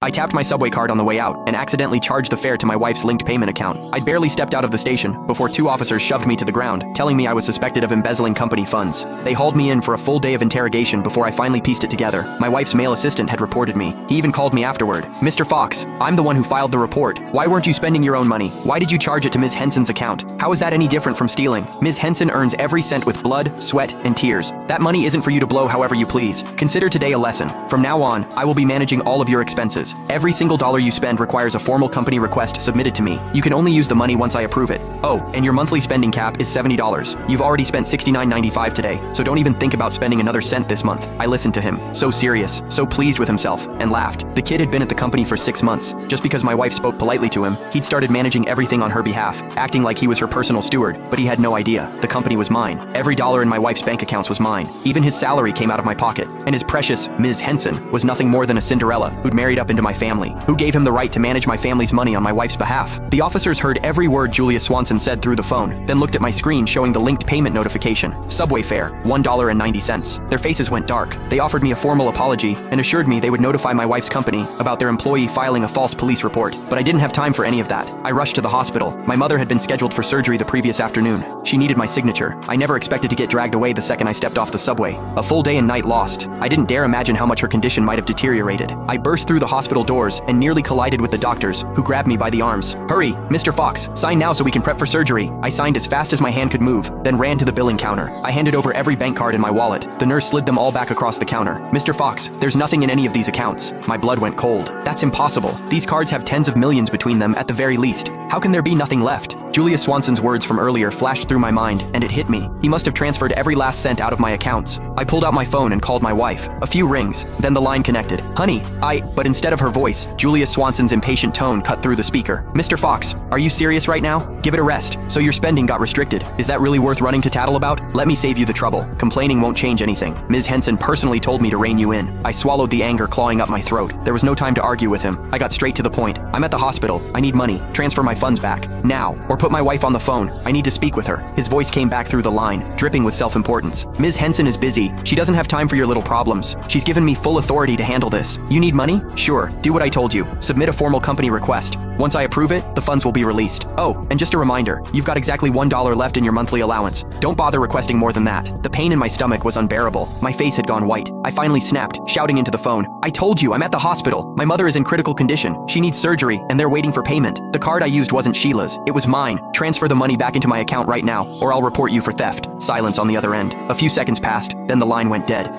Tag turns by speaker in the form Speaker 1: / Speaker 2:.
Speaker 1: I tapped my subway card on the way out and accidentally charged the fare to my wife's linked payment account. I'd barely stepped out of the station before two officers shoved me to the ground, telling me I was suspected of embezzling company funds. They hauled me in for a full day of interrogation before I finally pieced it together. My wife's male assistant had reported me. He even called me afterward. "Mr. Fox, I'm the one who filed the report. Why weren't you spending your own money? Why did you charge it to Ms. Henson's account? How is that any different from stealing? Ms. Henson earns every cent with blood, sweat, and tears. That money isn't for you to blow however you please. Consider today a lesson. From now on, I will be managing all of your expenses. Every single dollar you spend requires a formal company request submitted to me. You can only use the money once I approve it. Oh, and your monthly spending cap is $70. You've already spent $69.95 today, so don't even think about spending another cent this month." I listened to him, so serious, so pleased with himself, and laughed. The kid had been at the company for 6 months. Just because my wife spoke politely to him, he'd started managing everything on her behalf, acting like he was her personal steward, but he had no idea. The company was mine. Every dollar in my wife's bank accounts was mine. Even his salary came out of my pocket, and his precious Ms. Henson was nothing more than a Cinderella who'd married up into my family. Who gave him the right to manage my family's money on my wife's behalf? The officers heard every word Julia Swanson said through the phone, then looked at my screen showing the linked payment notification. Subway fare, $1.90. Their faces went dark. They offered me a formal apology and assured me they would notify my wife's company about their employee filing a false police report. But I didn't have time for any of that. I rushed to the hospital. My mother had been scheduled for surgery the previous afternoon. She needed my signature. I never expected to get dragged away the second I stepped off the subway. A full day and night lost. I didn't dare imagine how much her condition might have deteriorated. I burst through the hospital doors and nearly collided with the doctors, who grabbed me by the arms. "Hurry, Mr. Fox, sign now so we can prep for surgery." I signed as fast as my hand could move, then ran to the billing counter. I handed over every bank card in my wallet. The nurse slid them all back across the counter. "Mr. Fox, there's nothing in any of these accounts." My blood went cold. "That's impossible. These cards have tens of millions between them at the very least. How can there be nothing left?" Julia Swanson's words from earlier flashed through my mind, and it hit me. He must have transferred every last cent out of my accounts. I pulled out my phone and called my wife. A few rings, then the line connected. "Honey, But instead of her voice, Julia Swanson's impatient tone cut through the speaker. "Mr. Fox, are you serious right now? Give it a rest. So your spending got restricted. Is that really worth running to tattle about? Let me save you the trouble. Complaining won't change anything. Ms. Henson personally told me to rein you in." I swallowed the anger clawing up my throat. There was no time to argue with him. I got straight to the point. "I'm at the hospital. I need money. Transfer my funds back. Now. Or put my wife on the phone. I need to speak with her." His voice came back through the line, dripping with self-importance. "Ms. Henson is busy. She doesn't have time for your little problems. She's given me full authority to handle this. You need money? Sure. Do what I told you. Submit a formal company request. Once I approve it, the funds will be released. Oh, and just a reminder, you've got exactly $1 left in your monthly allowance. Don't bother requesting more than that." The pain in my stomach was unbearable. My face had gone white. I finally snapped, shouting into the phone, "I told you, I'm at the hospital. My mother is in critical condition. She needs surgery, and they're waiting for payment. The card I used wasn't Sheila's. It was mine. Transfer the money back into my account right now, or I'll report you for theft." Silence on the other end. A few seconds passed, then the line went dead.